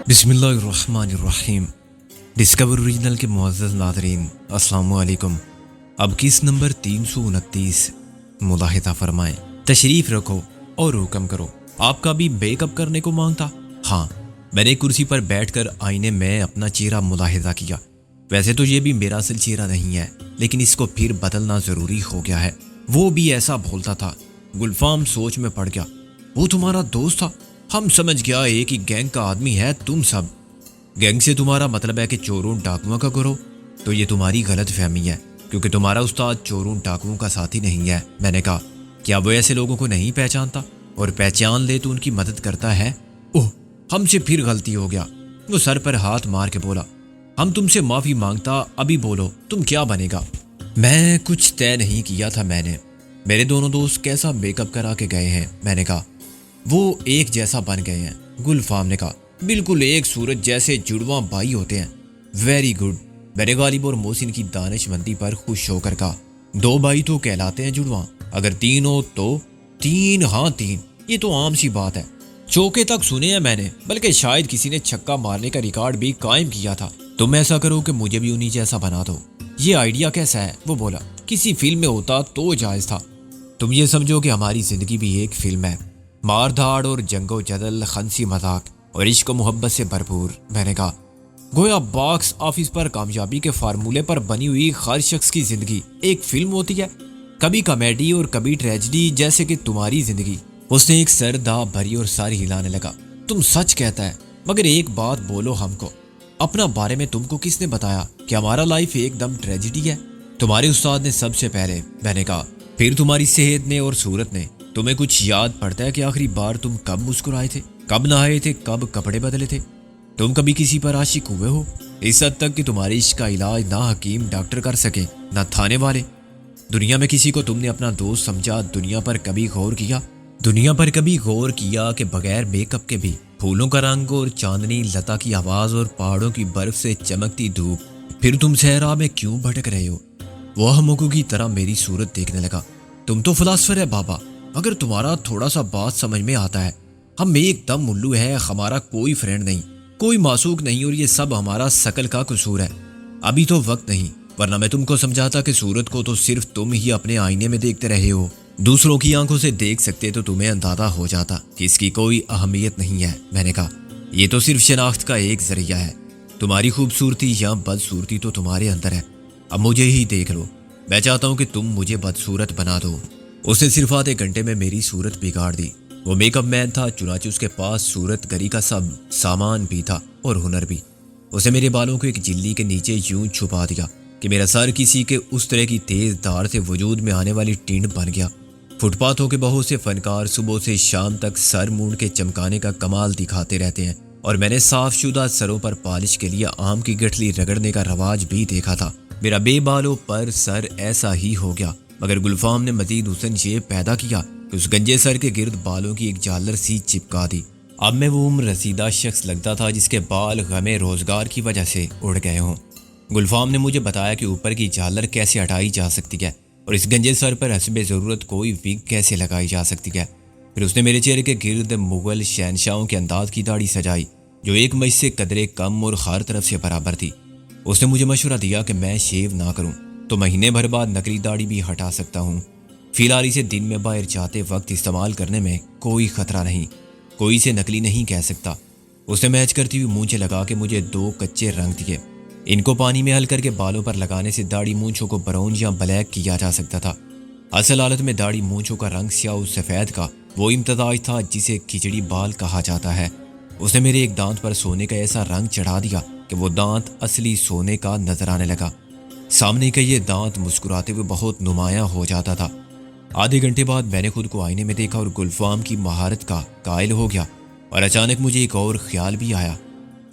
بسم اللہ الرحمن الرحیم۔ ڈسکور اوریجنل کے معزز ناظرین، السلام علیکم۔ اب کس نمبر 329 ملاحظہ فرمائیں، تشریف رکھو اور حکم کرو۔ آپ کا بھی بیک اپ کرنے کو مانگتا؟ ہاں، میں نے کرسی پر بیٹھ کر آئینے میں اپنا چہرہ ملاحظہ کیا۔ ویسے تو یہ بھی میرا اصل چہرہ نہیں ہے، لیکن اس کو پھر بدلنا ضروری ہو گیا ہے۔ وہ بھی ایسا بولتا تھا۔ گلفام سوچ میں پڑ گیا۔ وہ تمہارا دوست تھا؟ ہم سمجھ گیا ایک ہی گینگ کا آدمی ہے تم سب۔ گینگ سے تمہارا مطلب ہے کہ چوروں ڈاکوؤں کا گروہ؟ تو یہ تمہاری غلط فہمی ہے، کیونکہ تمہارا استاد چوروں ڈاکوؤں کا ساتھی نہیں ہے۔ میں نے کہا، کیا وہ ایسے لوگوں کو نہیں پہچانتا؟ اور پہچان لے تو ان کی مدد کرتا ہے؟ اوہ، ہم سے پھر غلطی ہو گیا۔ وہ سر پر ہاتھ مار کے بولا، ہم تم سے معافی مانگتا، ابھی بولو تم کیا بنے گا؟ میں کچھ طے نہیں کیا تھا۔ میرے دونوں دوست کیسا میک اپ کرا کے گئے ہیں؟ میں نے کہا، وہ ایک جیسا بن گئے ہیں۔ گلفام نے کہا، بالکل ایک سورج جیسے جڑواں بھائی ہوتے ہیں۔ Very good. میں نے غالب اور محسن کی دانش مندی پر خوش ہو کر کہا، 2 بھائی تو کہلاتے ہیں جڑواں، اگر 3 ہو تو 3۔ ہاں 3، یہ تو عام سی بات ہے۔ چوکے تک سنے ہیں میں نے، بلکہ شاید کسی نے چھکا مارنے کا ریکارڈ بھی قائم کیا تھا۔ تم ایسا کرو کہ مجھے بھی انہی جیسا بنا دو۔ یہ آئیڈیا کیسا ہے؟ وہ بولا، کسی فلم میں ہوتا تو جائز تھا۔ تم یہ سمجھو کہ ہماری زندگی بھی ایک فلم ہے، مار دھاڑ اور جنگ و جدل، خنسی مذاق اور عشق و محبت سے بھرپور۔ میں نے کہا، گویا باکس آفس پر کامیابی کے فارمولے پر بنی ہوئی ہر شخص کی زندگی ایک فلم ہوتی ہے، کبھی کامیڈی اور کبھی ٹریجڈی، جیسے کہ تمہاری زندگی۔ اس نے ایک سر دھا بھری اور سر ہلانے لگا۔ تم سچ کہتا ہے، مگر ایک بات بولو ہم کو، اپنا بارے میں تم کو کس نے بتایا کہ ہمارا لائف ایک دم ٹریجڈی ہے؟ تمہارے استاد نے سب سے پہلے۔ میں نے کہا، پھر تمہاری صحت نے اور صورت نے۔ تمہیں کچھ یاد پڑتا ہے کہ آخری بار تم کب مسکرائے تھے، کب نہائے تھے، کب کپڑے بدلے تھے؟ تم کبھی کسی پر عاشق ہوئے ہو؟ اس حد تک کہ تمہارے عشق کا علاج نہ حکیم ڈاکٹر کر سکے نہ تھانے والے۔ دنیا میں کسی کو تم نے اپنا دوست سمجھا؟ دنیا پر کبھی غور کیا کہ بغیر میک اپ کے بھی پھولوں کا رنگ اور چاندنی لتا کی آواز اور پہاڑوں کی برف سے چمکتی دھوپ، پھر تم صحرا میں کیوں بھٹک رہے ہو؟ وہ احمقوں کی طرح میری صورت دیکھنے لگا۔ تم تو فلاسفر ہے بابا، اگر تمہارا تھوڑا سا بات سمجھ میں آتا ہے۔ ہم ایک دم الو ہے، ہمارا کوئی فرینڈ نہیں، کوئی معشوق نہیں، اور یہ سب ہمارا شکل کا قصور ہے۔ ابھی تو وقت نہیں، ورنہ میں تم کو سمجھاتا کہ صورت کو تو صرف تم ہی اپنے آئینے میں دیکھتے رہے ہو۔ دوسروں کی آنکھوں سے دیکھ سکتے تو تمہیں اندازہ ہو جاتا کہ اس کی کوئی اہمیت نہیں ہے۔ میں نے کہا، یہ تو صرف شناخت کا ایک ذریعہ ہے۔ تمہاری خوبصورتی یا بدصورتی تو تمہارے اندر ہے۔ اب مجھے ہی دیکھ لو، میں چاہتا ہوں کہ تم مجھے بدصورت بنا دو۔ اس نے صرف آدھے گھنٹے میں میری صورت بگاڑ دی۔ وہ میک اپ مین تھا، چنانچہ اس کے پاس صورت گری کا سب سامان بھی تھا اور ہنر بھی۔ اس نے میرے بالوں کو ایک جلی کے نیچے یوں چھپا دیا کہ میرا سر کسی کے اس طرح کی تیز دھار سے وجود میں آنے والی ٹینڈ بن گیا۔ فٹ پاتھوں کے بہت سے فنکار صبح سے شام تک سر مونڈ کے چمکانے کا کمال دکھاتے رہتے ہیں، اور میں نے صاف شدہ سروں پر پالش کے لیے آم کی گٹھلی رگڑنے کا رواج بھی دیکھا تھا۔ میرا بے بالوں پر سر ایسا ہی ہو گیا، مگر گلفام نے مزید حسن یہ پیدا کیا کہ اس گنجے سر کے گرد بالوں کی ایک جالر سی چپکا دی۔ اب میں وہ عمر رسیدہ شخص لگتا تھا جس کے بال غم روزگار کی وجہ سے اڑ گئے ہوں۔ گلفام نے مجھے بتایا کہ اوپر کی جالر کیسے ہٹائی جا سکتی ہے، اور اس گنجے سر پر حسب ضرورت کوئی وگ کیسے لگائی جا سکتی ہے۔ پھر اس نے میرے چہرے کے گرد مغل شہنشاہوں کے انداز کی داڑھی سجائی، جو ایک مچھ سے قدرے کم اور ہر طرف سے برابر تھی۔ اس نے مجھے مشورہ دیا کہ میں شیو نہ کروں تو مہینے بھر بعد نکلی داڑھی بھی ہٹا سکتا ہوں۔ فی الحال اسے دن میں باہر جاتے وقت استعمال کرنے میں کوئی خطرہ نہیں، کوئی اسے نکلی نہیں کہہ سکتا۔ اس نے میچ کرتی ہوئی مونچھیں لگا کے مجھے 2 کچے رنگ دیے۔ ان کو پانی میں حل کر کے بالوں پر لگانے سے داڑھی مونچھوں کو براؤن یا بلیک کیا جا سکتا تھا۔ اصل حالت میں داڑھی مونچھوں کا رنگ سیاہ و سفید کا وہ امتزاج تھا جسے کھچڑی بال کہا جاتا ہے۔ اس نے میرے ایک دانت پر سونے کا ایسا رنگ چڑھا دیا کہ وہ دانت اصلی سونے کا نظر آنے لگا۔ سامنے کا یہ دانت مسکراتے ہوئے بہت نمایاں ہو جاتا تھا۔ آدھے گھنٹے بعد میں نے خود کو آئینے میں دیکھا اور گلفام کی مہارت کا قائل ہو گیا، اور اچانک مجھے ایک اور خیال بھی آیا۔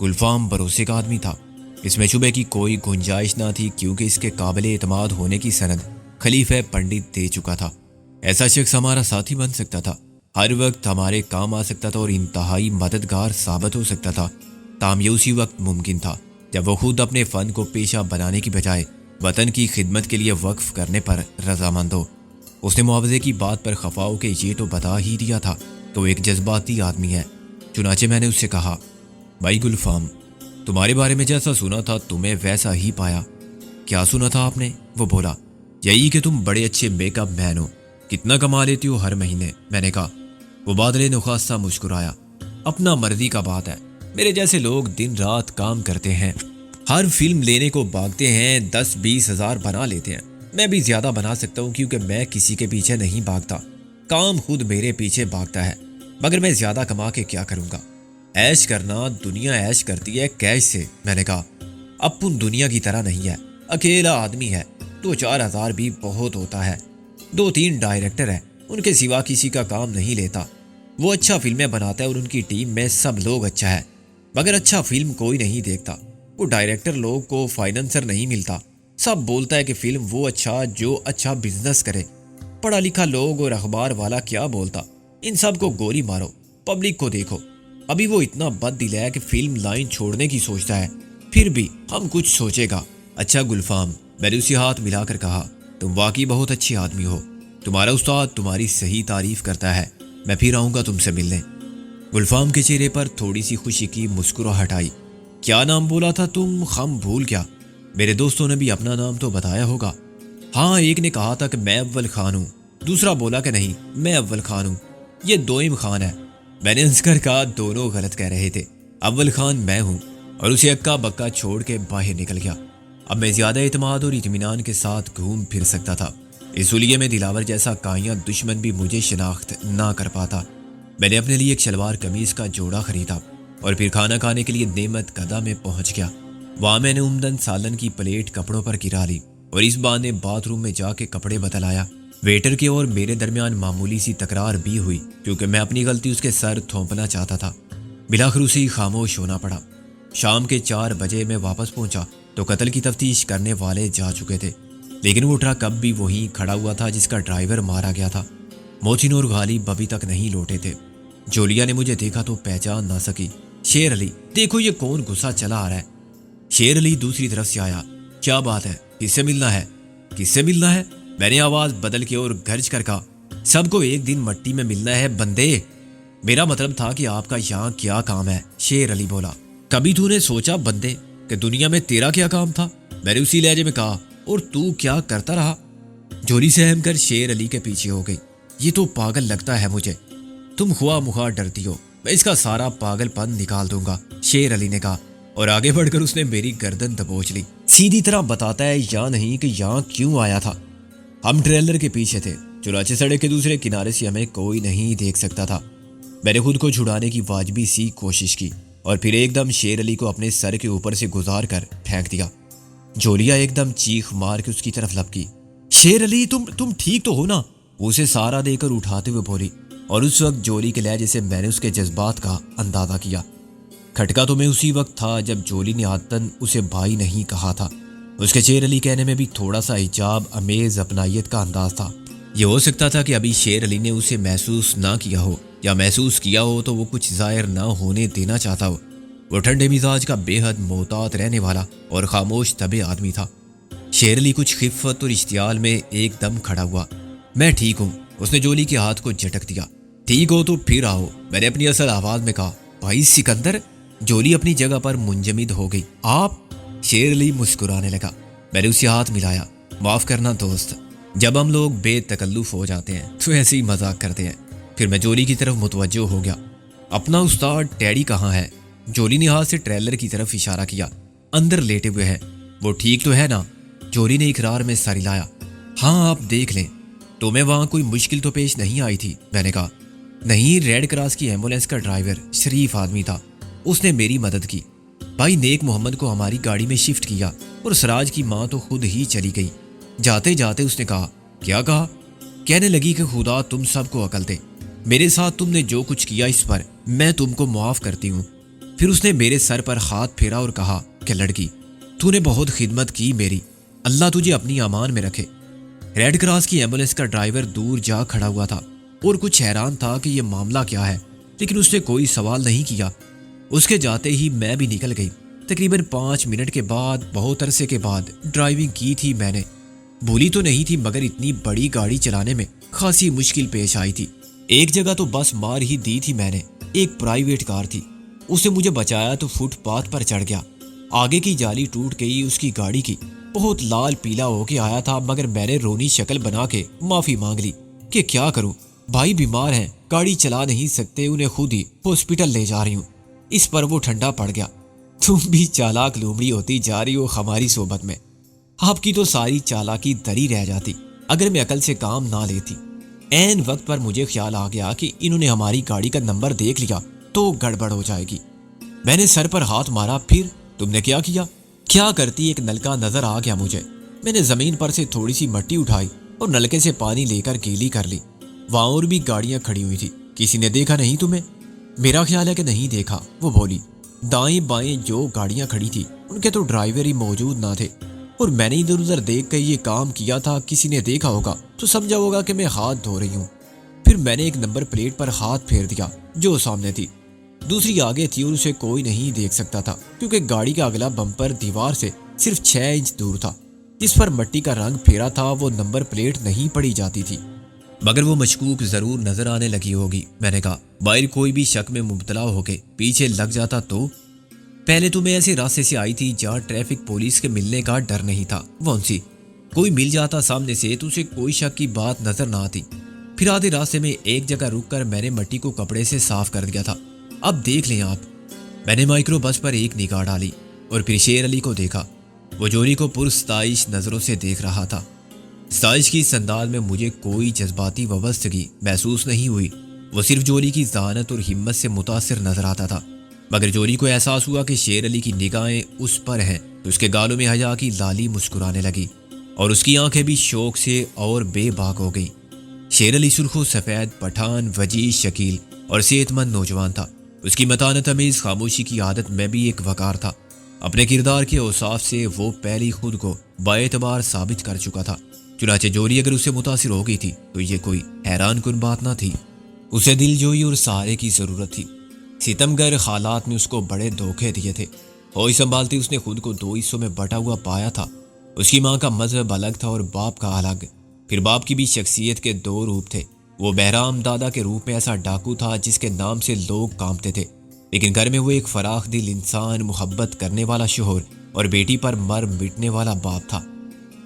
گلفام بھروسے کا آدمی تھا، اس میں شبے کی کوئی گنجائش نہ تھی، کیونکہ اس کے قابل اعتماد ہونے کی سند خلیفہ پنڈت دے چکا تھا۔ ایسا شخص ہمارا ساتھی بن سکتا تھا، ہر وقت ہمارے کام آ سکتا تھا اور انتہائی مددگار ثابت ہو سکتا تھا۔ تاہم یہ اسی وقت ممکن تھا جب وہ خود اپنے فن کو پیشہ بنانے کی بجائے وطن کی خدمت کے لیے وقف کرنے پر رضامند ہو۔ اس نے معاوضے کی بات پر خفا ہو کے یہ تو بتا ہی دیا تھا کہ وہ ایک جذباتی آدمی ہے۔ چنانچہ میں نے اس سے کہا، بھائی گلفام، تمہارے بارے میں جیسا سنا تھا تمہیں ویسا ہی پایا۔ کیا سنا تھا آپ نے؟ وہ بولا۔ یہی کہ تم بڑے اچھے میک اپ مین ہو، کتنا کما لیتی ہو ہر مہینے؟ میں نے کہا۔ وہ بادل نخواستہ مسکرایا۔ اپنا مرضی کا بات ہے، میرے جیسے لوگ دن رات کام کرتے ہیں، ہر فلم لینے کو بھاگتے ہیں، 10-20 ہزار بنا لیتے ہیں۔ میں بھی زیادہ بنا سکتا ہوں کیونکہ میں کسی کے پیچھے نہیں بھاگتا، کام خود میرے پیچھے بھاگتا ہے۔ مگر میں زیادہ کما کے کیا کروں گا؟ عیش کرنا، دنیا عیش کرتی ہے کیش سے۔ میں نے کہا اپن دنیا کی طرح نہیں ہے، اکیلا آدمی ہے، 2-4 ہزار بھی بہت ہوتا ہے۔ 2-3 ڈائریکٹر ہیں، ان کے سوا کسی کا کام نہیں لیتا۔ وہ اچھا فلمیں بناتا ہے اور ان کی ٹیم میں سب لوگ اچھا ہے، مگر اچھا فلم کوئی نہیں دیکھتا۔ وہ ڈائریکٹر لوگ کو فائننسر نہیں ملتا، سب بولتا ہے کہ فلم وہ اچھا جو اچھا بزنس کرے۔ پڑھا لکھا لوگ اور اخبار والا کیا بولتا؟ ان سب کو گولی مارو، پبلک کو دیکھو۔ ابھی وہ اتنا بد دل ہے کہ فلم لائن چھوڑنے کی سوچتا ہے، پھر بھی ہم کچھ سوچے گا۔ اچھا گلفام، میں نے اسے ہاتھ ملا کر کہا، تم واقعی بہت اچھی آدمی ہو، تمہارا استاد تمہاری صحیح تعریف کرتا ہے، میں پھر آؤں گا تم سے ملنے۔ گلفام کے چہرے پر تھوڑی سی خوشی کی مسکراہٹ آئی۔ کیا نام بولا تھا تم؟ خم بھول کیا؟ میرے دوستوں نے بھی اپنا نام تو بتایا ہوگا۔ ہاں، ایک نے کہا تھا کہ میں اول خان ہوں، دوسرا بولا کہ نہیں میں اول خان ہوں، یہ دوئم خان ہے۔ میں نے ہنس کر کہا دونوں غلط کہہ رہے تھے، اول خان میں ہوں، اور اسے اکا بکا چھوڑ کے باہر نکل گیا۔ اب میں زیادہ اعتماد اور اطمینان کے ساتھ گھوم پھر سکتا تھا، اس حلیے میں دلاور جیسا کائیاں دشمن بھی مجھے شناخت نہ کر پاتا۔ میں نے اپنے لیے ایک شلوار قمیض کا جوڑا خریدا اور پھر کھانا کھانے کے لیے نعمت کدہ میں پہنچ گیا۔ وہاں میں نے عمدن سالن کی پلیٹ کپڑوں پر گرا لی اور اس بہانے باتھ روم میں جا کے کپڑے بدل آیا۔ ویٹر کے اور میرے درمیان معمولی سی تکرار بھی ہوئی کیونکہ میں اپنی غلطی اس کے سر تھونپنا چاہتا تھا۔ بلاخر اسے ہی خاموش ہونا پڑا۔ شام کے 4 بجے میں واپس پہنچا تو قتل کی تفتیش کرنے والے جا چکے تھے، لیکن وہ ٹرک اب بھی وہیں کھڑا ہوا تھا جس کا ڈرائیور مارا گیا تھا۔ محسن اور غالب ابھی تک نہیں لوٹے تھے۔ جولیا نے مجھے دیکھا تو پہچان نہ سکی۔ شیر علی، دیکھو یہ کون غصہ چلا آ رہا ہے۔ شیر علی دوسری طرف سے آیا۔ کیا بات ہے؟ کس سے ملنا ہے؟ کس سے ملنا ہے؟ میں نے آواز بدل کے اور گرج کر کہا، سب کو ایک دن مٹی میں ملنا ہے بندے۔ میرا مطلب تھا کہ آپ کا یہاں کیا کام ہے؟ شیر علی بولا۔ کبھی تو نے سوچا بندے کہ دنیا میں تیرا کیا کام تھا؟ میں نے اسی لہجے میں کہا، اور تو کیا کرتا رہا؟ جولی سہم کر شیر علی کے پیچھے ہو گئی۔ یہ تو پاگل لگتا ہے مجھے، تم خواہ مخواہ ڈرتی ہو، میں اس کا سارا پاگل پن نکال دوں گا، شیر علی نے کہا، اور آگے بڑھ کر اس نے میری گردن دبوچ لی۔ سیدھی طرح بتاتا ہے یا نہیں کہ یہاں کیوں آیا تھا؟ ہم ٹریلر کے پیچھے تھے، چنانچہ سڑک کے دوسرے کنارے سے ہمیں کوئی نہیں دیکھ سکتا تھا۔ میں نے خود کو چھڑانے کی واجبی سی کوشش کی اور پھر ایک دم شیر علی کو اپنے سر کے اوپر سے گزار کر پھینک دیا۔ جولیا ایک دم چیخ مار کے اس کی طرف لپکی۔ شیر علی، تم ٹھیک تو ہو نا؟ وہ اسے سارا دے کر اٹھاتے ہوئے بولی، اور اس وقت جولی کے لہجے سے میں نے اس کے جذبات کا اندازہ کیا۔ کھٹکا تو میں اسی وقت تھا جب جولی نے عادتاً اسے بھائی نہیں کہا تھا۔ اس کے شیر علی کہنے میں بھی تھوڑا سا حجاب امیز اپنائیت کا انداز تھا۔ یہ ہو سکتا تھا کہ ابھی شیر علی نے اسے محسوس نہ کیا ہو، یا محسوس کیا ہو تو وہ کچھ ظاہر نہ ہونے دینا چاہتا ہو۔ وہ ٹھنڈے مزاج کا بے حد محتاط رہنے والا اور خاموش طبع آدمی تھا۔ شیر علی کچھ خفت اور اشتعال میں ایک دم کھڑا ہوا۔ میں ٹھیک ہوں، اس نے جولی کے ہاتھ کو جھٹک دیا۔ ٹھیک ہو تو پھر آؤ، میں نے اپنی اصل آواز میں کہا۔ بھائی سکندر؟ جولی اپنی جگہ پر منجمد ہو گئی۔ آپ؟ شیر علی مسکرانے لگا۔ میں نے اسے ہاتھ ملایا۔ معاف کرنا دوست، جب ہم لوگ بے تکلف ہو جاتے ہیں تو ایسے ہی مذاق کرتے ہیں۔ پھر میں جولی کی طرف متوجہ ہو گیا۔ اپنا استاد ٹیڈی کہاں ہے؟ جولی نے ہاتھ سے ٹریلر کی طرف اشارہ کیا۔ اندر لیٹے ہوئے ہیں، وہ ٹھیک تو ہے نا؟ جولی نے اقرار میں سر ہلایا۔ ہاں آپ دیکھ لیں، تمہیں وہاں کوئی مشکل تو پیش نہیں آئی تھی؟ میں نے کہا نہیں، ریڈ کراس کی ایمبولینس کا ڈرائیور شریف آدمی تھا، اس نے میری مدد کی۔ بھائی نیک محمد کو ہماری گاڑی میں شفٹ کیا اور سراج کی ماں تو خود ہی چلی گئی۔ جاتے جاتے اس نے کہا، کیا کہا؟ کہنے لگی کہ خدا تم سب کو عقل دے، میرے ساتھ تم نے جو کچھ کیا اس پر میں تم کو معاف کرتی ہوں۔ پھر اس نے میرے سر پر ہاتھ پھیرا اور کہا کہ لڑکی، تو نے بہت خدمت کی میری، اللہ تجھے اپنی امان میں رکھے۔ ریڈ کراس کی ایمبولینس کا ڈرائیور دور جا کھڑا ہوا تھا اور کچھ حیران تھا کہ یہ معاملہ کیا ہے، لیکن اس نے کوئی سوال نہیں کیا۔ اس کے جاتے ہی میں بھی نکل گئی۔ تقریباً 5 منٹ کے بعد، بہت عرصے کے بعد ڈرائیونگ کی تھی میں نے۔ بھولی تو نہیں تھی، مگر اتنی بڑی گاڑی چلانے میں خاصی مشکل پیش آئی تھی۔ ایک جگہ تو بس مار ہی دی تھی میں نے، ایک پرائیویٹ کار تھی، اس نے مجھے بچایا تو فٹ پاتھ پر چڑھ گیا۔ آگے کی جالی ٹوٹ گئی اس کی گاڑی کی۔ بہت لال پیلا ہو کے آیا تھا، مگر میں نے رونی شکل بنا کے معافی مانگ لی کہ کیا کروں، بھائی بیمار ہیں، گاڑی چلا نہیں سکتے، انہیں خود ہی ہاسپٹل لے جا رہی ہوں۔ اس پر وہ ٹھنڈا پڑ گیا۔ تم بھی چالاک لومڑی ہوتی جا رہی ہو ہماری صحبت میں۔ آپ کی تو ساری چالاکی دری رہ جاتی اگر میں عقل سے کام نہ لیتی۔ عین وقت پر مجھے خیال آ گیا کہ انہوں نے ہماری گاڑی کا نمبر دیکھ لیا تو گڑبڑ ہو جائے گی۔ میں نے سر پر ہاتھ مارا۔ پھر تم نے کیا کیا؟ کیا کرتی، ایک نلکا نظر آ گیا مجھے۔ میں نے زمین پر سے تھوڑی سی مٹی اٹھائی اور نلکے سے پانی لے کر گیلی کر لی۔ وہاں اور بھی گاڑیاں کھڑی ہوئی تھی۔ کسی نے دیکھا نہیں تمہیں؟ میرا خیال ہے کہ نہیں دیکھا، وہ بولی۔ دائیں بائیں جو گاڑیاں کھڑی تھی ان کے تو ڈرائیور ہی موجود نہ تھے، اور میں نے ادھر ادھر دیکھ کر یہ کام کیا تھا۔ کسی نے دیکھا ہوگا تو سمجھا ہوگا کہ میں ہاتھ دھو رہی ہوں۔ پھر میں نے ایک نمبر پلیٹ پر ہاتھ پھیر دیا جو سامنے تھی، دوسری آگے تھی اور اسے کوئی نہیں دیکھ سکتا تھا کیونکہ گاڑی کا اگلا بمپر دیوار سے صرف 6 انچ دور تھا۔ جس پر مٹی کا رنگ پھیرا تھا وہ نمبر پلیٹ نہیں پڑی جاتی تھی، مگر وہ مشکوک ضرور نظر آنے لگی ہوگی۔ میں نے کہا باہر کوئی بھی شک میں مبتلا ہو کے پیچھے لگ جاتا تو؟ پہلے تو میں ایسے راستے سے آئی تھی جہاں ٹریفک پولیس کے ملنے کا ڈر نہیں تھا، وہ انسی کوئی مل جاتا سامنے سے تو اسے کوئی شک کی بات نظر نہ آتی۔ پھر آدھے راستے میں ایک جگہ رک کر میں نے مٹی کو کپڑے سے صاف کر دیا تھا۔ اب دیکھ لیں آپ۔ میں نے مائکرو بس پر ایک نگاہ ڈالی اور پھر شیر علی کو دیکھا۔ وہ جولی کو پرستائش نظروں سے دیکھ رہا تھا۔ ستائش کی اس انداز میں مجھے کوئی جذباتی وابستگی محسوس نہیں ہوئی، وہ صرف جولی کی ذہانت اور ہمت سے متاثر نظر آتا تھا۔ مگر جولی کو احساس ہوا کہ شیر علی کی نگاہیں اس پر ہیں تو اس کے گالوں میں حیا کی لالی مسکرانے لگی اور اس کی آنکھیں بھی شوق سے اور بے باک ہو گئیں۔ شیر علی سرخ و سفید، پٹھان، وجیز، شکیل اور صحت مند نوجوان تھا۔ اس کی متانت امیز خاموشی کی عادت میں بھی ایک وقار تھا۔ اپنے کردار کے اوصاف سے وہ پہلی خود کو باعتبار ثابت کر چکا تھا۔ چنانچہ جولی اگر اسے متاثر ہو گئی تھی تو یہ کوئی حیران کن بات نہ تھی۔ اسے دل جوئی اور سہارے کی ضرورت تھی۔ ستمگر حالات نے اس کو بڑے دھوکے دیے تھے۔ ہوئی سنبھالتی اس نے خود کو 2 حصوں میں بٹا ہوا پایا تھا۔ اس کی ماں کا مذہب الگ تھا اور باپ کا الگ۔ پھر باپ کی بھی شخصیت کے 2 روپ تھے۔ وہ بہرام دادا کے روپ میں ایسا ڈاکو تھا جس کے نام سے لوگ کانپتے تھے، لیکن گھر میں وہ ایک فراخ دل انسان، محبت کرنے والا شوہر اور بیٹی پر مر مٹنے والا باپ تھا۔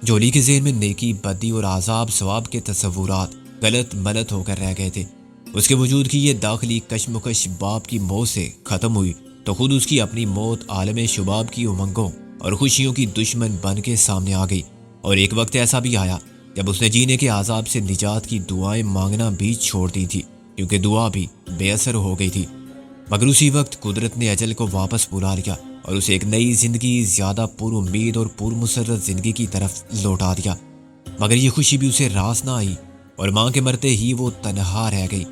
جولی کے ذہن میں نیکی، بدی اور عذاب ثواب کے تصورات غلط ملت ہو کر رہ گئے تھے۔ اس کے وجود کی یہ داخلی کشمکش باپ کی موت سے ختم ہوئی تو خود اس کی اپنی موت عالم شباب کی امنگوں اور خوشیوں کی دشمن بن کے سامنے آ گئی۔ اور ایک وقت ایسا بھی آیا جب اس نے جینے کے عذاب سے نجات کی دعائیں مانگنا بھی چھوڑ دی تھی، کیونکہ دعا بھی بے اثر ہو گئی تھی۔ مگر اسی وقت قدرت نے اجل کو واپس بلا لیا اور اسے ایک نئی زندگی، زیادہ پر امید اور پر مسرت زندگی کی طرف لوٹا دیا۔ مگر یہ خوشی بھی اسے راس نہ آئی اور ماں کے مرتے ہی وہ تنہا رہ گئی۔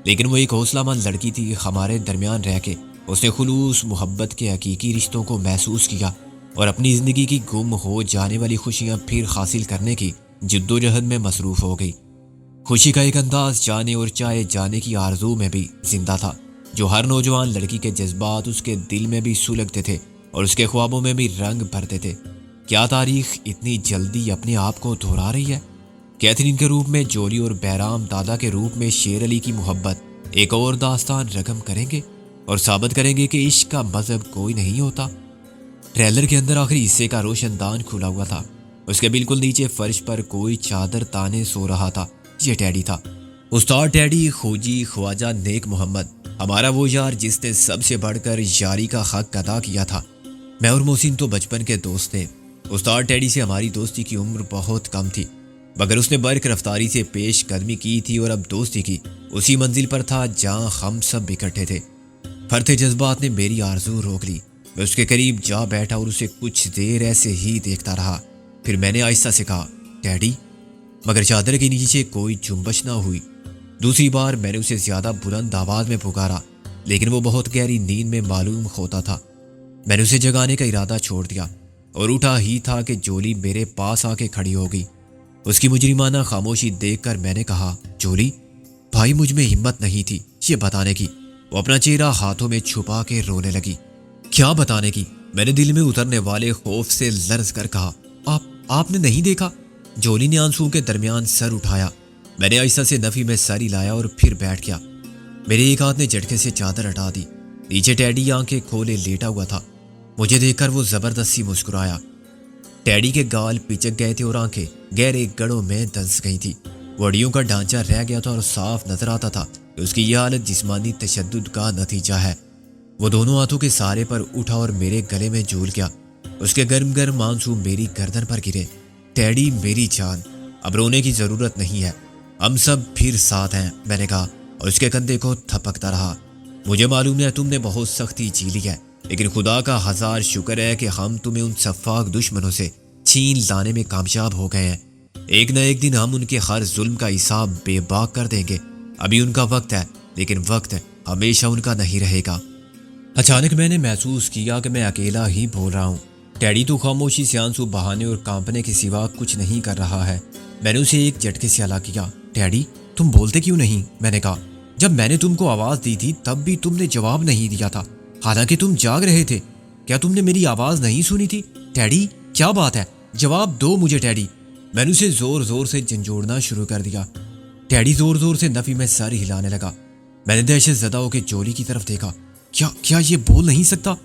لیکن وہ ایک حوصلہ مند لڑکی تھی۔ ہمارے درمیان رہ کے اس نے خلوص، محبت کے حقیقی رشتوں کو محسوس کیا اور اپنی زندگی کی گم ہو جانے والی خوشیاں پھر حاصل کرنے کی جد و جہد میں مصروف ہو گئی۔ خوشی کا ایک انداز جانے اور چاہے جانے کی آرزو میں بھی زندہ تھا، جو ہر نوجوان لڑکی کے جذبات اس کے دل میں بھی سلگتے تھے اور اس کے خوابوں میں بھی رنگ بھرتے تھے۔ کیا تاریخ اتنی جلدی اپنے آپ کو دہرا رہی ہے؟ کیتھرین کے روپ میں جولی اور بہرام دادا کے روپ میں شیر علی کی محبت ایک اور داستان رقم کریں گے اور ثابت کریں گے کہ عشق کا مذہب کوئی نہیں ہوتا۔ ٹریلر کے اندر آخری حصے کا روشن دان کھلا ہوا تھا۔ اس کے بالکل نیچے فرش پر کوئی چادر تانے سو رہا تھا۔ یہ ٹیڈی تھا، استاد ٹیڈی خوجی خواجہ نیک محمد، ہمارا وہ یار جس نے سب سے بڑھ کر یاری کا حق ادا کیا تھا۔ میں اور محسن تو بچپن کے دوست تھے۔ استاد ٹیڈی سے ہماری دوستی کی عمر بہت کم تھی، مگر اس نے برق رفتاری سے پیش قدمی کی تھی اور اب دوستی کی اسی منزل پر تھا جہاں ہم سب اکٹھے تھے۔ پھرتے جذبات نے میری آرزو روک لی۔ میں اس کے قریب جا بیٹھا اور اسے کچھ دیر ایسے ہی دیکھتا رہا۔ پھر میں نے آہستہ سے کہا، ٹیڈی، مگر چادر کے نیچے کوئی جنبش نہ ہوئی۔ دوسری بار میں نے اسے زیادہ بلند آواز میں پکارا، لیکن وہ بہت گہری نیند میں معلوم ہوتا تھا۔ میں نے اسے جگانے کا ارادہ چھوڑ دیا اور اٹھا ہی تھا کہ جولی میرے پاس آ کے کھڑی ہو گئی۔ اس کی مجرمانہ خاموشی دیکھ کر میں نے کہا، جولی، بھائی مجھ میں ہمت نہیں تھی یہ بتانے کی۔ وہ اپنا چہرہ ہاتھوں میں چھپا کے رونے لگی۔ کیا بتانے کی؟ میں نے دل میں اترنے والے خوف سے لرز کر کہا، آپ نے نہیں دیکھا؟ جولی نے آنسوؤں کے درمیان سر اٹھایا۔ میں نے آہستہ سے نفی میں سر ہلایا اور پھر بیٹھ گیا۔ میرے ایک ہاتھ نے جھٹکے سے چادر ہٹا دی نیچے ٹیڈی آنکھیں کھولے لیٹا ہوا تھا۔ مجھے دیکھ کر وہ زبردستی مسکرایا۔ ٹیڈی کے گال پچک گئے تھے اور آنکھیں گہرے گڑوں میں دھنس گئی تھی۔ وڑیوں کا ڈھانچہ رہ گیا تھا اور صاف نظر آتا تھا کہ اس کی یہ حالت جسمانی تشدد کا نتیجہ ہے۔ وہ دونوں ہاتھوں کے سہارے پر اٹھا اور میرے گلے میں جھول گیا۔ اس کے گرم گرم آنسو میری گردن پر گرے۔ ٹیڈی میری جان، اب رونے کی ضرورت نہیں ہے، ہم سب پھر ساتھ ہیں، میں نے کہا اور اس کے کندھے کو تھپکتا رہا۔ مجھے معلوم ہے تم نے بہت سختی جھیلی ہے، لیکن خدا کا ہزار شکر ہے کہ ہم تمہیں ان سفاک دشمنوں سے چھین لانے میں کامیاب ہو گئے ہیں۔ ایک نہ ایک دن ہم ان کے ہر ظلم کا حساب بے باک کر دیں گے۔ ابھی ان کا وقت ہے، لیکن وقت ہمیشہ ان کا نہیں رہے گا۔ اچانک میں نے محسوس کیا کہ میں اکیلا ہی بول رہا ہوں۔ ٹیڈی تو خاموشی سے آنسو بہانے اور کانپنے کے سوا کچھ نہیں کر رہا ہے۔ میں نے اسے ایک جھٹکے سے ہلا کیا۔ ٹیڈی تم بولتے کیوں نہیں؟ میں نے کہا۔ جب میں نے تم کو آواز دی تھی تب بھی تم نے جواب نہیں دیا تھا، حالانکہ تم جاگ رہے تھے۔ کیا تم نے میری آواز نہیں سنی تھی؟ ٹیڈی کیا بات ہے، جواب دو مجھے ٹیڈی۔ میں نے اسے زور زور سے جھنجھوڑنا شروع کر دیا۔ ٹیڈی زور زور سے نفی میں سر ہلانے لگا۔ میں نے دہشت زدہ ہو کے جولی کی طرف دیکھا۔ کیا یہ بول نہیں سکتا؟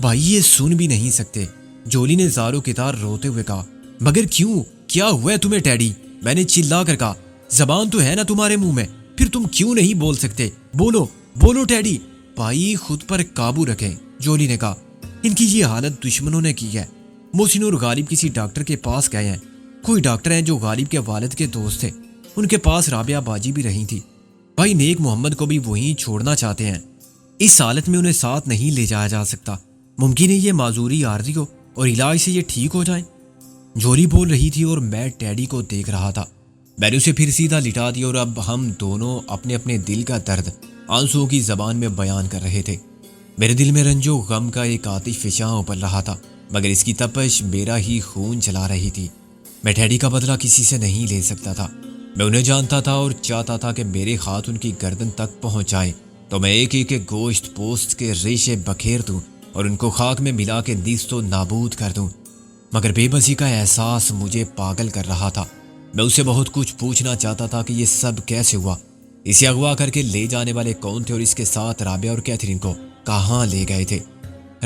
بھائی یہ سن بھی نہیں سکتے، جولی نے زاروں کی طرح روتے ہوئے کہا۔ مگر کیوں؟ کیا ہوا ہے تمہیں ٹیڈی؟ میں نے چلا کر کہا۔ زبان تو ہے نا تمہارے منہ میں، پھر تم کیوں نہیں بول سکتے؟ بولو بولو ٹیڈی۔ بھائی خود پر قابو رکھیں، جولی نے کہا۔ ان کی یہ حالت دشمنوں نے کی ہے۔ محسن اور غالب کسی ڈاکٹر کے پاس گئے ہیں۔ کوئی ڈاکٹر ہیں جو غالب کے والد کے دوست تھے، ان کے پاس رابعہ باجی بھی رہی تھی۔ بھائی نیک محمد کو بھی وہیں چھوڑنا چاہتے ہیں۔ اس حالت میں انہیں ساتھ نہیں لے جایا جا سکتا، ممکن ہے یہ معذوری عارضی ہو اور علاج سے یہ ٹھیک ہو جائیں۔ جولی بول رہی تھی اور میں ٹیڈی کو دیکھ رہا تھا۔ میں نے اسے پھر سیدھا لٹا دیا اور اب ہم دونوں اپنے اپنے دل کا درد آنسوؤں کی زبان میں بیان کر رہے تھے۔ میرے دل میں رنج و غم کا ایک آتش فشاں ابل رہا تھا، مگر اس کی تپش میرا ہی خون جلا رہی تھی۔ میں ٹیڈی کا بدلہ کسی سے نہیں لے سکتا تھا۔ میں انہیں جانتا تھا اور چاہتا تھا کہ میرے ہاتھ ان کی گردن تک پہنچ جائیں تو میں ایک ایک گوشت پوست کے ریشے بکھیر دوں اور ان کو خاک میں ملا کے نیست و نابود کر دوں، مگر بے بسی کا احساس مجھے پاگل کر رہا تھا۔ میں اسے بہت کچھ پوچھنا چاہتا تھا کہ یہ سب کیسے ہوا، اسے اغوا کر کے لے جانے والے کون تھے اور اس کے ساتھ رابعہ اور کیتھرین کو کہاں لے گئے تھے۔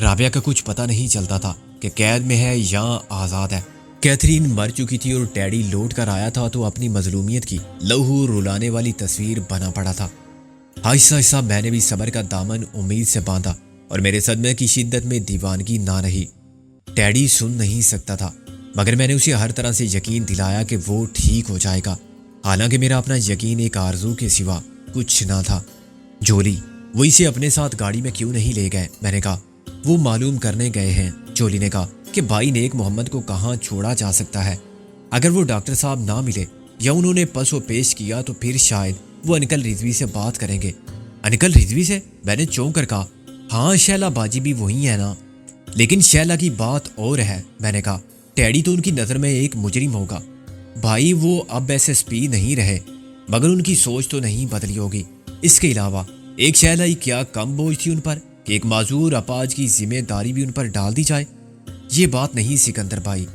رابعہ کا کچھ پتہ نہیں چلتا تھا کہ قید میں ہے یا آزاد ہے۔ کیتھرین مر چکی تھی اور ٹیڈی لوٹ کر آیا تھا تو اپنی مظلومیت کی لہو رلانے والی تصویر بنا پڑا تھا۔ آہستہ آہستہ میں نے بھی صبر کا دامن امید سے باندھا اور میرے صدمے کی شدت میں دیوانگی نہ رہی۔ ٹیڈی سن نہیں سکتا تھا، مگر میں نے اسے ہر طرح سے یقین دلایا کہ وہ ٹھیک ہو جائے گا، حالانکہ میرا اپنا یقین ایک آرزو کے سوا کچھ نہ تھا۔ جولی وہ اسے اپنے ساتھ گاڑی میں کیوں نہیں لے گئے؟ میں نے کہا۔ وہ معلوم کرنے گئے ہیں، جولی نے کہا، کہ بھائی نیک محمد کو کہاں چھوڑا جا سکتا ہے۔ اگر وہ ڈاکٹر صاحب نہ ملے یا انہوں نے پس و پیش کیا تو پھر شاید وہ انکل رضوی سے بات کریں گے۔ انکل رضوی سے؟ میں نے چونک کر کہا۔ ہاں شیلا باجی بھی وہی ہے نا، لیکن شیلا کی بات اور ہے، میں نے کہا۔ ٹیڈی تو ان کی نظر میں ایک مجرم ہوگا۔ بھائی وہ اب SSP نہیں رہے، مگر ان کی سوچ تو نہیں بدلی ہوگی۔ اس کے علاوہ ایک شیلا ہی کیا کم بوجھ تھی ان پر کہ ایک معذور اپاج کی ذمہ داری بھی ان پر ڈال دی جائے؟ یہ بات نہیں سکندر بھائی،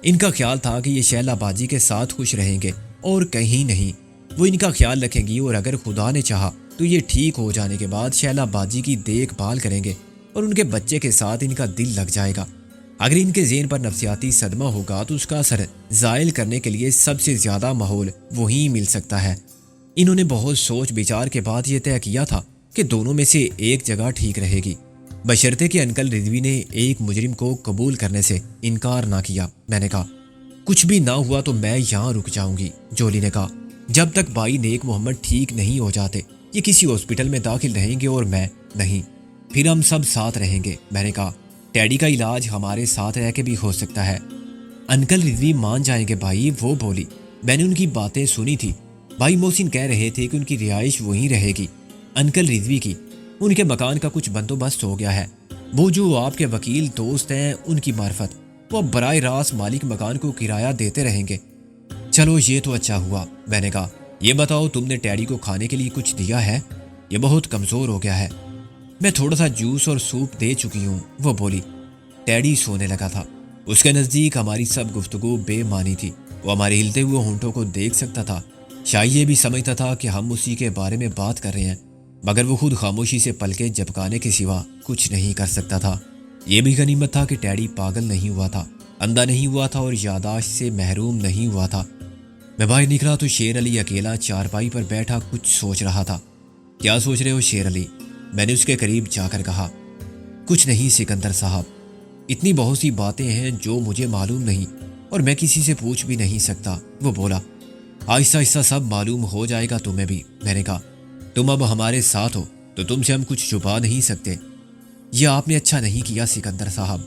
ان کا خیال تھا کہ یہ شیلا باجی کے ساتھ خوش رہیں گے اور کہیں نہیں۔ وہ ان کا خیال رکھیں گی اور اگر خدا نے چاہا تو یہ ٹھیک ہو جانے کے بعد شیلا باجی کی دیکھ بھال کریں گے اور ان کے بچے کے ساتھ ان کا دل لگ جائے گا۔ اگر ان کے ذہن پر نفسیاتی صدمہ ہوگا تو اس کا اثر زائل کرنے کے لیے سب سے زیادہ ماحول وہیں مل سکتا ہے۔ انہوں نے بہت سوچ بچار کے بعد یہ طے کیا تھا کہ دونوں میں سے ایک جگہ ٹھیک رہے گی، بشرطے کہ انکل رضوی نے ایک مجرم کو قبول کرنے سے انکار نہ کیا۔ میں نے کہا، کچھ بھی نہ ہوا تو میں یہاں رک جاؤں گی، جولی نے کہا، جب تک بھائی نیک محمد ٹھیک نہیں ہو جاتے۔ یہ کسی ہاسپٹل میں داخل رہیں گے اور میں نہیں، پھر ہم سب ساتھ رہیں گے۔ میں نے کہا، ٹیڈی کا علاج ہمارے ساتھ رہ کے بھی ہو سکتا ہے۔ انکل رضوی مان جائیں گے بھائی، وہ بولی۔ میں نے ان کی باتیں سنی تھی۔ بھائی محسن کہہ رہے تھے کہ ان کی رہائش وہیں رہے گی، انکل رضوی کی۔ ان کے مکان کا کچھ بندوبست ہو گیا ہے۔ وہ جو آپ کے وکیل دوست ہیں ان کی معرفت، وہ براہ راست مالک مکان کو کرایہ دیتے رہیں گے۔ چلو یہ تو اچھا ہوا، میں نے کہا۔ یہ بتاؤ تم نے ٹیڈی کو کھانے کے لیے کچھ دیا ہے؟ یہ بہت کمزور ہو گیا ہے۔ میں تھوڑا سا جوس اور سوپ دے چکی ہوں، وہ بولی۔ ٹیڈی سونے لگا تھا، اس کے نزدیک ہماری سب گفتگو بے معنی تھی۔ وہ ہمارے ہلتے ہوئے ہونٹوں کو دیکھ سکتا تھا، شاید یہ بھی سمجھتا تھا کہ ہم اسی کے بارے میں بات کر رہے ہیں۔ مگر وہ خود خاموشی سے پلکیں جھپکانے کے سوا کچھ نہیں کر سکتا تھا۔ یہ بھی غنیمت تھا کہ ٹیڈی پاگل نہیں ہوا تھا، اندھا نہیں ہوا تھا اور یادداشت سے محروم نہیں ہوا تھا۔ میں باہر نکلا تو شیر علی اکیلا چارپائی پر بیٹھا کچھ سوچ رہا تھا۔ کیا سوچ رہے ہو شیر علی؟ میں نے اس کے قریب جا کر کہا۔ کچھ نہیں سکندر صاحب، اتنی بہت سی باتیں ہیں جو مجھے معلوم نہیں اور میں کسی سے پوچھ بھی نہیں سکتا۔ وہ بولا، آہستہ آہستہ سب معلوم ہو جائے گا تمہیں بھی۔ میں نے کہا، تم اب ہمارے ساتھ ہو تو تم سے ہم کچھ چھپا نہیں سکتے۔ یہ آپ نے اچھا نہیں کیا سکندر صاحب،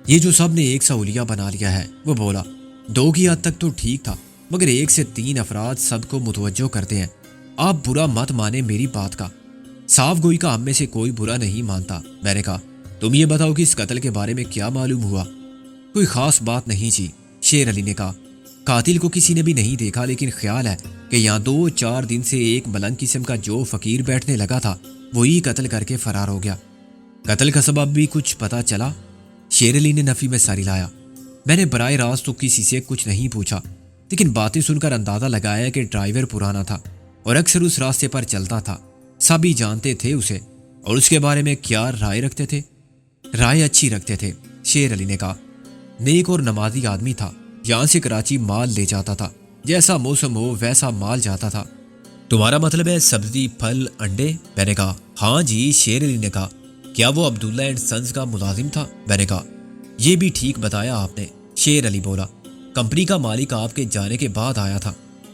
یہ جو سب نے ایک سا اولیا بنا لیا ہے۔ وہ بولا، 2 کی حد تک تو ٹھیک تھا، مگر 1 سے 3 افراد سب کو متوجہ کرتے ہیں۔ آپ برا مت مانے میری بات کا، صاف گوئی کا ہم میں سے کوئی برا نہیں مانتا۔ میں نے کہا، تم یہ بتاؤ کہ اس قتل کے بارے میں کیا معلوم ہوا؟ کوئی خاص بات نہیں جی، شیر علی نے کہا۔ قاتل کو کسی نے بھی نہیں دیکھا، لیکن خیال ہے کہ یہاں 2-4 دن سے ایک ملنگ قسم کا جو فقیر بیٹھنے لگا تھا وہی قتل کر کے فرار ہو گیا۔ قتل کا سبب بھی کچھ پتا چلا؟ شیر علی نے نفی میں سر ہلایا۔ میں نے براہ راست تو کسی سے کچھ نہیں پوچھا، لیکن باتیں سن کر اندازہ لگایا کہ ڈرائیور پرانا تھا اور اکثر اس راستے پر چلتا تھا، سبھی جانتے تھے اسے اور اس کے بارے میں کیا رائے رکھتے تھے۔ رائے اچھی رکھتے تھے، شیر علی نے کہا۔ نیک اور نمازی آدمی تھا، یہاں سے کراچی مال لے جاتا تھا، جیسا موسم ہو ویسا مال جاتا تھا۔ تمہارا مطلب ہے سبزی، پھل، انڈے؟ میں نے کہا، ہاں جی۔ شیر علی نے کہا، کیا وہ عبداللہ اینڈ سنز کا ملازم تھا؟ میں نے کہا، یہ بھی ٹھیک بتایا آپ نے۔ شیر علی بولا، کمپنی کا مالک آپ کے جانے کے بعد آیا تھا،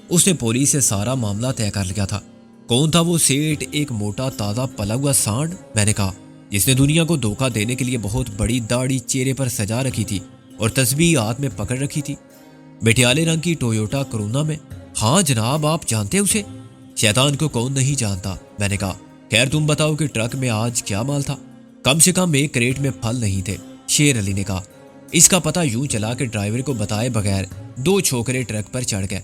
اس نے پولیس سے سارا معاملہ طے کر لیا تھا۔ کون تھا وہ سیٹ؟ ایک موٹا تازہ پلا ہوا سانڈ؟ میں نے کہا، جس نے دنیا کو دھوکہ دینے کے لیے بہت بڑی داڑھی چہرے پر سجا رکھی تھی اور تسبیح ہاتھ میں پکڑ رکھی تھی، مٹیالے رنگ کی ٹویوٹا کرونا میں۔ ہاں جناب، آپ جانتے اسے؟ شیطان کو کون نہیں جانتا، میں نے کہا۔ خیر تم بتاؤ کہ ٹرک میں آج کیا مال تھا؟ کم سے کم 1 کریٹ میں پھل نہیں تھے، شیر علی نے کہا۔ اس کا پتہ یوں چلا کہ ڈرائیور کو بتائے بغیر 2 چھوکرے ٹرک پر چڑھ گئے۔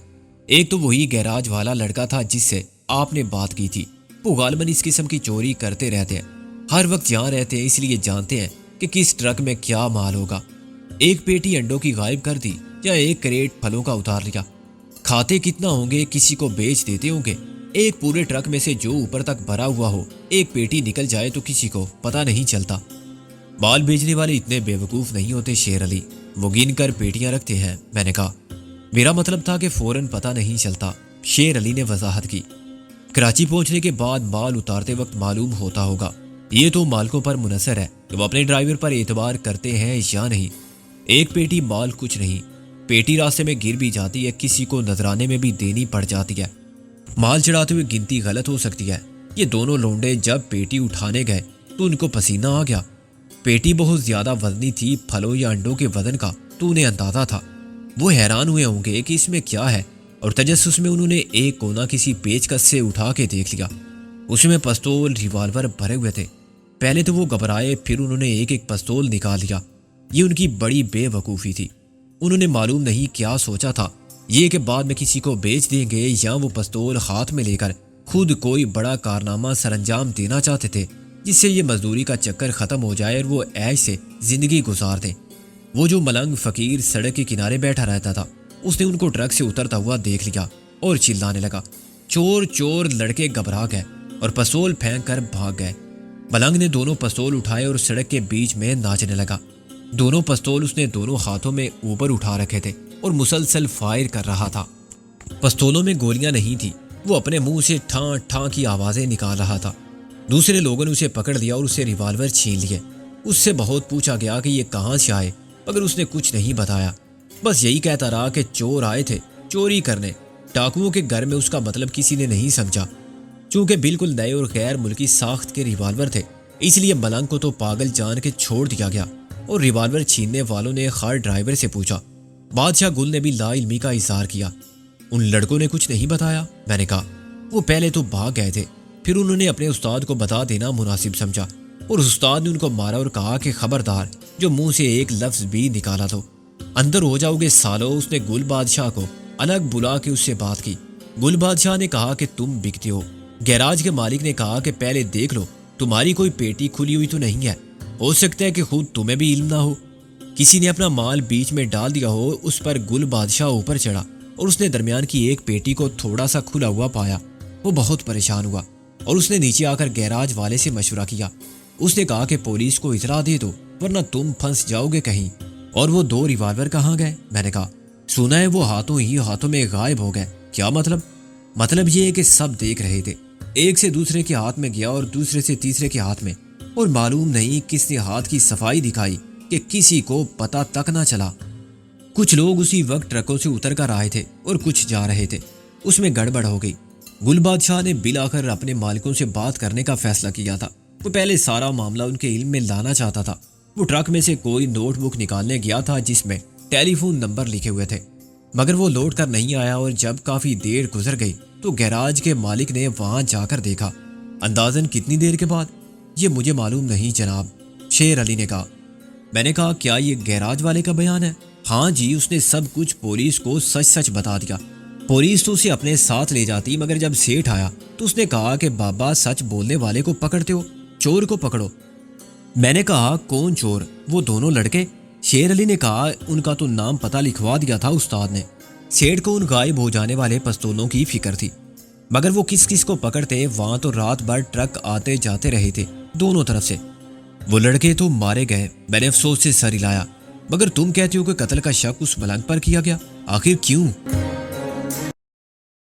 ایک تو وہی گیراج والا لڑکا تھا جس سے آپ نے بات کی تھی، وہ غالباً اس قسم کی چوری کرتے رہتے ہیں، ہر وقت جہاں رہتے ہیں، اس لیے جانتے ہیں کہ کس ٹرک میں کیا مال ہوگا۔ 1 پیٹی انڈوں کی غائب کر دی یا 1 کریٹ پھلوں کا اتار لیا۔ کھاتے کتنا ہوں گے، کسی کو بیچ دیتے ہوں گے۔ ایک پورے ٹرک میں سے جو اوپر تک بھرا ہوا ہو 1 پیٹی نکل جائے تو کسی کو پتہ نہیں چلتا۔ مال بیچنے والے اتنے بے وقوف نہیں ہوتے شیر علی، وہ گن کر پیٹیاں رکھتے ہیں۔ میں نے کہا، میرا مطلب تھا کہ فوراً پتہ نہیں چلتا، شیر علی نے وضاحت کی۔ کراچی پہنچنے کے بعد مال اتارتے وقت معلوم ہوتا ہوگا۔ یہ تو مالکوں پر منحصر ہے کہ وہ اپنے ڈرائیور پر اعتبار کرتے ہیں یا نہیں۔ 1 پیٹی مال کچھ نہیں، پیٹی راستے میں گر بھی جاتی ہے، کسی کو نذرانے میں بھی دینی پڑ جاتی ہے، مال چڑھاتے ہوئے گنتی غلط ہو سکتی ہے۔ یہ دونوں لونڈے جب پیٹی اٹھانے گئے تو ان کو پسینہ آ گیا۔ پیٹی بہت زیادہ وزنی تھی، پھلوں یا انڈوں کے وزن کا تو انہیں اندازہ تھا۔ وہ حیران ہوئے ہوں گے کہ اس میں کیا ہے، اور تجسس میں انہوں نے ایک کونا کسی پیچ کس سے اٹھا کے دیکھ لیا۔ اس میں پستول، ریوالور بھرے ہوئے تھے۔ پہلے تو وہ گھبرائے، پھر انہوں نے ایک پستول نکال لیا۔ یہ ان کی بڑی بے وقوفی تھی۔ انہوں نے معلوم نہیں کیا سوچا تھا، یہ کہ بعد میں کسی کو بیچ دیں گے، یا وہ پستول ہاتھ میں لے کر خود کوئی بڑا کارنامہ سر انجام دینا چاہتے تھے جس سے یہ مزدوری کا چکر ختم ہو جائے اور وہ عیش سے زندگی گزار دیں۔ وہ جو ملنگ فقیر سڑک کے کنارے بیٹھا رہتا تھا، اس نے ان کو ٹرک سے اترتا ہوا دیکھ لیا اور چلانے لگا، چور چور! لڑکے گھبرا گئے اور پستول پھینک کر بھاگ گئے۔ ملنگ نے دونوں پستول اٹھائے اور سڑک کے بیچ میں ناچنے لگا۔ دونوں پستول اس نے دونوں ہاتھوں میں اوپر اٹھا رکھے تھے اور مسلسل فائر کر رہا تھا۔ پستولوں میں گولیاں نہیں تھی، وہ اپنے منہ سے ٹھاں ٹھاں کی آوازیں نکال رہا تھا۔ دوسرے لوگوں نے اسے پکڑ لیا اور اسے ریوالور چھین لیے۔ اس سے بہت پوچھا گیا کہ یہ کہاں سے آئے، مگر اس نے کچھ نہیں بتایا، بس یہی کہتا رہا کہ چور آئے تھے چوری کرنے۔ ڈاکوؤں کے گھر میں اس کا مطلب کسی نے نہیں سمجھا۔ چونکہ بالکل نئے اور غیر ملکی ساخت کے ریوالور تھے، اس لیے ملنگ کو تو پاگل جان کے چھوڑ دیا گیا، اور ریوالور چھیننے والوں نے خار ڈرائیور سے پوچھا۔ بادشاہ گل نے بھی لا علمی کا اظہار کیا۔ ان لڑکوں نے کچھ نہیں بتایا؟ میں نے کہا، وہ پہلے تو بھاگ گئے تھے، پھر انہوں نے اپنے استاد کو بتا دینا مناسب سمجھا، اور اس استاد نے ان کو مارا اور کہا کہ خبردار جو منہ سے ایک لفظ بھی نکالا تو اندر ہو جاؤ گے سالو۔ اس نے گل بادشاہ کو الگ بلا کے اس سے بات کی۔ گل بادشاہ نے کہا کہ تم بکتے ہو۔ گیراج کے مالک نے کہا کہ پہلے دیکھ لو تمہاری کوئی پیٹی کھلی ہوئی تو نہیں ہے، ہو سکتا ہے کہ خود تمہیں بھی علم نہ ہو، کسی نے اپنا مال بیچ میں ڈال دیا ہو۔ اس پر گل بادشاہ اوپر چڑھا اور اس نے درمیان کی ایک پیٹی کو تھوڑا سا کھلا ہوا پایا۔ وہ بہت پریشان ہوا، اور اس نے نیچے آ کر گیراج والے سے مشورہ کیا۔ اس نے کہا کہ پولیس کو اطلاع دے دو ورنہ تم پھنس جاؤ گے کہیں۔ اور وہ 2 ریوالور کہاں گئے؟ میں نے کہا سنا ہے وہ ہاتھوں میں غائب ہو گئے۔ کیا مطلب؟ مطلب یہ ہے کہ سب دیکھ رہے تھے، ایک سے دوسرے کے ہاتھ میں گیا اور دوسرے سے تیسرے کے ہاتھ میں، اور معلوم نہیں کس نے ہاتھ کی صفائی دکھائی کہ کسی کو پتہ تک نہ چلا۔ کچھ لوگ اسی وقت ٹرکوں سے اتر کر آئے تھے اور کچھ جا رہے تھے۔ اس میں گڑبڑ ہو گئی۔ گل بادشاہ نے بالآخر اپنے مالکوں سے بات کرنے کا فیصلہ کیا تھا۔ وہ پہلے سارا معاملہ ان کے علم میں لانا چاہتا تھا۔ وہ ٹرک میں سے کوئی نوٹ بک نکالنے گیا تھا جس میں ٹیلی فون نمبر لکھے ہوئے تھے، مگر وہ لوٹ کر نہیں آیا، اور جب کافی دیر گزر گئی تو گیراج کے مالک نے وہاں جا کر دیکھا۔ اندازاً کتنی دیر کے بعد؟ یہ مجھے معلوم نہیں جناب، شیر علی نے کہا۔ میں نے کہا کیا یہ گیراج والے کا بیان ہے؟ ہاں جی، اس نے سب کچھ پولیس کو سچ سچ بتا دیا۔ پولیس تو اسے اپنے ساتھ لے جاتی، مگر جب سیٹھ آیا تو اس نے کہا کہ بابا سچ بولنے والے کو پکڑتے ہو، چور کو پکڑو۔ میں نے کہا کون چور؟ وہ دونوں لڑکے؟ شیر علی نے کہا ان کا تو نام پتہ لکھوا دیا تھا استاد نے۔ سیٹھ کو ان غائب ہو جانے والے پستولوں کی فکر تھی، مگر وہ کس کس کو پکڑتے؟ وہاں تو رات بھر ٹرک آتے جاتے رہے تھے دونوں طرف سے۔ وہ لڑکے تو مارے گئے۔ میں نے افسوس سے سر ہلایا۔ مگر تم کہتے ہو کہ قتل کا شک اس ملنگ پر کیا گیا، آخر کیوں؟